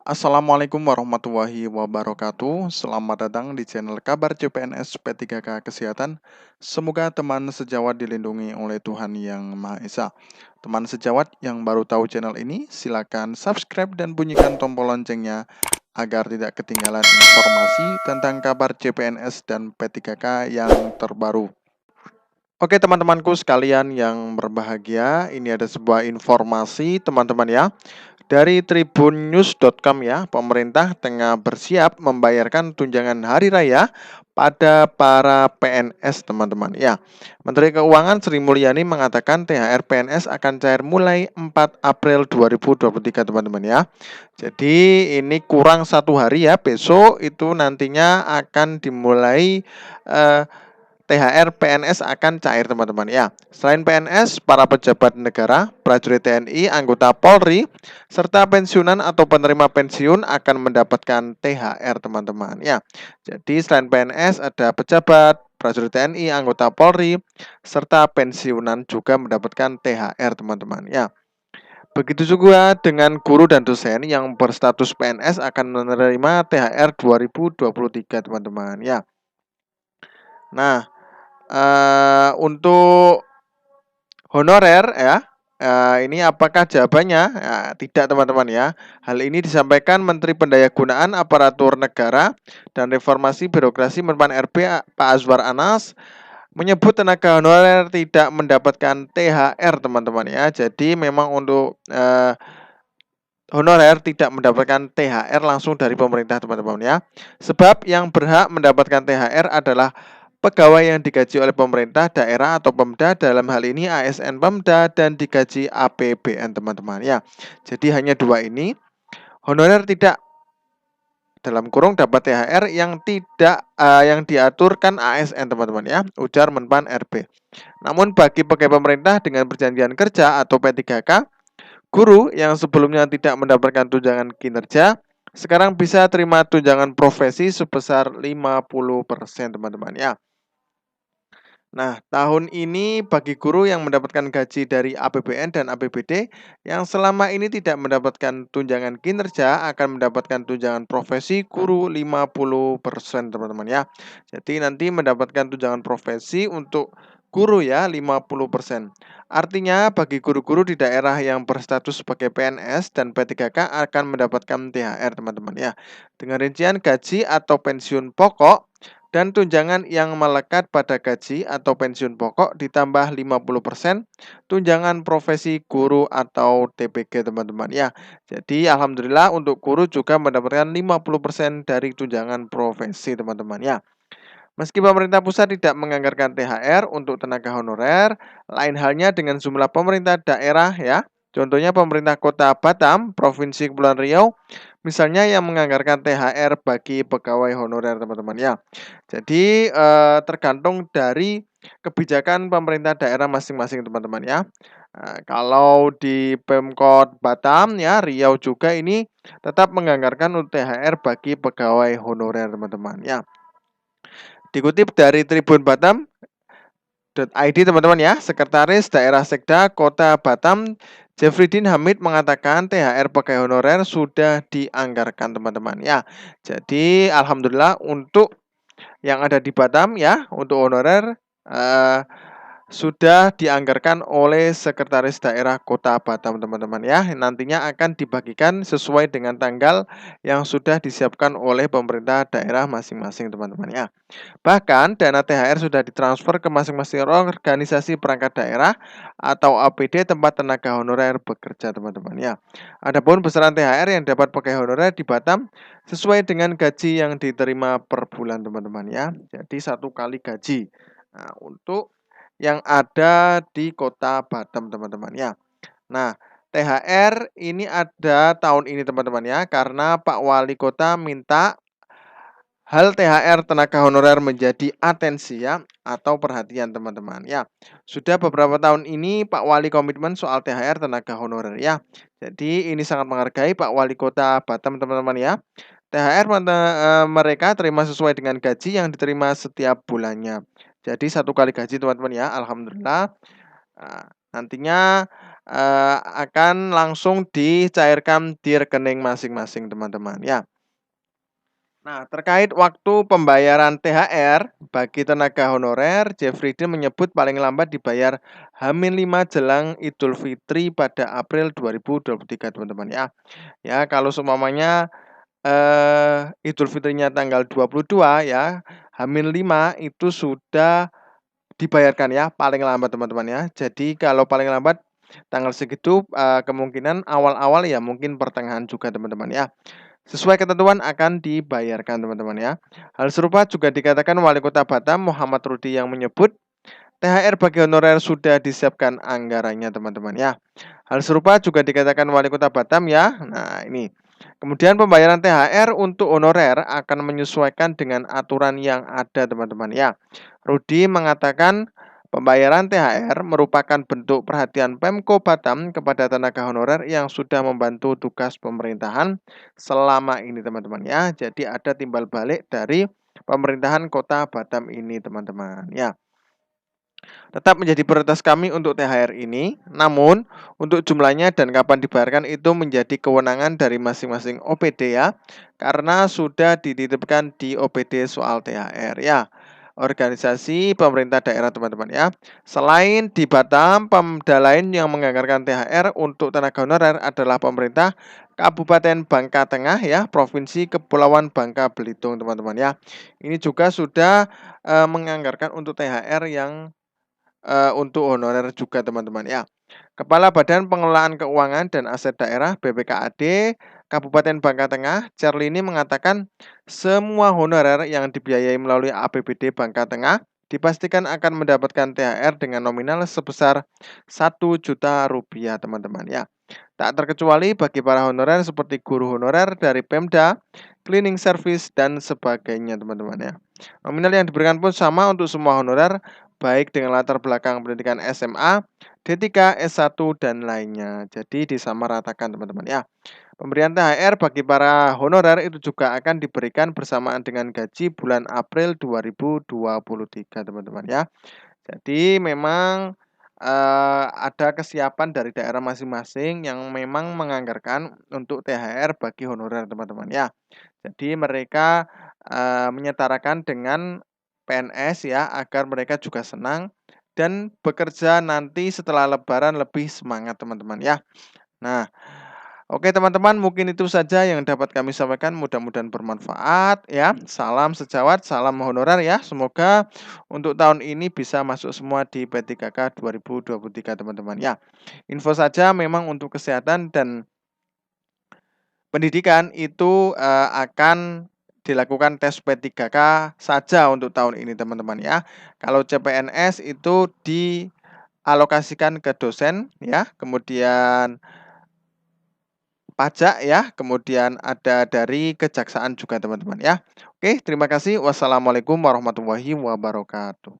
Assalamualaikum warahmatullahi wabarakatuh. Selamat datang di channel Kabar CPNS P3K Kesehatan. Semoga teman sejawat dilindungi oleh Tuhan Yang Maha Esa. Teman sejawat yang baru tahu channel ini, silakan subscribe dan bunyikan tombol loncengnya agar tidak ketinggalan informasi tentang kabar CPNS dan P3K yang terbaru. Oke teman-temanku sekalian yang berbahagia, ini ada sebuah informasi teman-teman ya. Dari tribunnews.com ya, pemerintah tengah bersiap membayarkan tunjangan hari raya pada para PNS teman-teman ya. Menteri Keuangan Sri Mulyani mengatakan THR PNS akan cair mulai 4 April 2023 teman-teman ya. Jadi ini kurang 1 hari ya, besok itu nantinya akan dimulai THR PNS akan cair teman-teman ya. Selain PNS, para pejabat negara, prajurit TNI, anggota Polri, serta pensiunan atau penerima pensiun akan mendapatkan THR teman-teman ya. Jadi selain PNS ada pejabat, prajurit TNI, anggota Polri, serta pensiunan juga mendapatkan THR teman-teman ya. Begitu juga dengan guru dan dosen yang berstatus PNS akan menerima THR 2023 teman-teman ya. Nah, untuk honorer ya, ini apakah jawabannya? Ya, tidak teman-teman ya. Hal ini disampaikan Menteri Pendayagunaan Aparatur Negara dan Reformasi Birokrasi Menpan RB Pak Azwar Anas menyebut tenaga honorer tidak mendapatkan THR teman-teman ya. Jadi memang untuk honorer tidak mendapatkan THR langsung dari pemerintah teman-teman ya. Sebab yang berhak mendapatkan THR adalah pegawai yang digaji oleh pemerintah daerah atau Pemda, dalam hal ini ASN Pemda, dan digaji APBN teman-teman ya. Jadi hanya dua ini. Honorer tidak dalam kurung dapat THR yang tidak yang diaturkan ASN teman-teman ya, ujar Menpan RB. Namun bagi pegawai pemerintah dengan perjanjian kerja atau P3K, guru yang sebelumnya tidak mendapatkan tunjangan kinerja sekarang bisa terima tunjangan profesi sebesar 50% teman-teman ya. Nah, tahun ini bagi guru yang mendapatkan gaji dari APBN dan APBD yang selama ini tidak mendapatkan tunjangan kinerja akan mendapatkan tunjangan profesi guru 50% teman-teman ya. Jadi nanti mendapatkan tunjangan profesi untuk guru ya 50%. Artinya bagi guru-guru di daerah yang berstatus sebagai PNS dan P3K akan mendapatkan THR teman-teman ya. Dengan rincian gaji atau pensiun pokok dan tunjangan yang melekat pada gaji atau pensiun pokok ditambah 50% tunjangan profesi guru atau TPG teman-teman ya. Jadi alhamdulillah untuk guru juga mendapatkan 50% dari tunjangan profesi teman-teman ya. Meski pemerintah pusat tidak menganggarkan THR untuk tenaga honorer, lain halnya dengan jumlah pemerintah daerah ya. Contohnya pemerintah kota Batam, Provinsi Kepulauan Riau, misalnya yang menganggarkan THR bagi pegawai honorer teman-teman ya. Jadi tergantung dari kebijakan pemerintah daerah masing-masing teman-teman ya. Kalau di Pemkot Batam ya, Riau juga ini tetap menganggarkan THR bagi pegawai honorer teman-teman ya. Dikutip dari Tribun Batam.id teman-teman ya, Sekretaris Daerah Sekda Kota Batam Jeffrydin Hamid mengatakan THR pegawai honorer sudah dianggarkan teman-teman ya. Jadi alhamdulillah untuk yang ada di Batam ya, untuk honorer sudah dianggarkan oleh Sekretaris Daerah Kota Batam teman-teman ya. Nantinya akan dibagikan sesuai dengan tanggal yang sudah disiapkan oleh pemerintah daerah masing-masing teman-teman ya. Bahkan dana THR sudah ditransfer ke masing-masing organisasi perangkat daerah atau APD tempat tenaga honorer bekerja teman-teman ya. Adapun besaran THR yang dapat pakai honorer di Batam sesuai dengan gaji yang diterima per bulan teman-teman ya. Jadi 1 kali gaji. Nah, untuk yang ada di Kota Batam teman-teman ya. Nah, THR ini ada tahun ini teman-teman ya, karena Pak Wali Kota minta hal THR tenaga honorer menjadi atensi ya, atau perhatian teman-teman ya. Sudah beberapa tahun ini Pak Wali komitmen soal THR tenaga honorer ya. Jadi ini sangat menghargai Pak Wali Kota Batam teman-teman ya. THR mereka terima sesuai dengan gaji yang diterima setiap bulannya. Jadi 1 kali gaji teman-teman ya, alhamdulillah. Nantinya akan langsung dicairkan di rekening masing-masing teman-teman ya. Nah, terkait waktu pembayaran THR bagi tenaga honorer, Jeffrey menyebut paling lambat dibayar H-5 jelang Idul Fitri pada April 2023 teman-teman ya. Ya, kalau seumpamanya Idul Fitrinya tanggal 22 ya, H-5 itu sudah dibayarkan ya paling lambat teman-teman ya. Jadi kalau paling lambat tanggal segitu, kemungkinan awal-awal ya mungkin pertengahan juga teman-teman ya. Sesuai ketentuan akan dibayarkan teman-teman ya. Hal serupa juga dikatakan Wali Kota Batam Muhammad Rudi yang menyebut THR bagi honorer sudah disiapkan anggarannya teman-teman ya. Hal serupa juga dikatakan Wali Kota Batam ya. Nah, ini. Kemudian pembayaran THR untuk honorer akan menyesuaikan dengan aturan yang ada teman-teman ya. Rudi mengatakan pembayaran THR merupakan bentuk perhatian Pemko Batam kepada tenaga honorer yang sudah membantu tugas pemerintahan selama ini teman-teman ya. Jadi ada timbal balik dari pemerintahan Kota Batam ini teman-teman ya. Tetap menjadi prioritas kami untuk THR ini, namun untuk jumlahnya dan kapan dibayarkan itu menjadi kewenangan dari masing-masing OPD ya, karena sudah dititipkan di OPD soal THR ya. Organisasi pemerintah daerah teman-teman ya. Selain di Batam, Pemda lain yang menganggarkan THR untuk tenaga honorer adalah pemerintah Kabupaten Bangka Tengah ya, Provinsi Kepulauan Bangka Belitung teman-teman ya. Ini juga sudah menganggarkan untuk THR yang untuk honorer juga teman-teman ya. Kepala Badan Pengelolaan Keuangan dan Aset Daerah BPKAD Kabupaten Bangka Tengah, Cerlini mengatakan semua honorer yang dibiayai melalui APBD Bangka Tengah dipastikan akan mendapatkan THR dengan nominal sebesar 1 juta rupiah teman-teman ya. Tak terkecuali bagi para honorer seperti guru honorer dari Pemda, cleaning service dan sebagainya teman-teman ya. Nominal yang diberikan pun sama untuk semua honorer baik dengan latar belakang pendidikan SMA, D3, S1 dan lainnya. Jadi disamaratakan teman-teman ya. Pemberian THR bagi para honorer itu juga akan diberikan bersamaan dengan gaji bulan April 2023 teman-teman ya. Jadi memang ada kesiapan dari daerah masing-masing yang memang menganggarkan untuk THR bagi honorer teman-teman ya. Jadi mereka menyetarakan dengan PNS ya agar mereka juga senang dan bekerja nanti setelah lebaran lebih semangat teman-teman ya. Nah, oke teman-teman, mungkin itu saja yang dapat kami sampaikan. Mudah-mudahan bermanfaat ya. Salam sejawat, salam honorer ya. Semoga untuk tahun ini bisa masuk semua di P3K 2023 teman-teman ya. Info saja memang untuk kesehatan dan pendidikan itu akan dilakukan tes P3K saja untuk tahun ini teman-teman ya. Kalau CPNS itu dialokasikan ke dosen ya, kemudian pajak ya, kemudian ada dari kejaksaan juga teman-teman ya. Oke, terima kasih. Wassalamualaikum warahmatullahi wabarakatuh.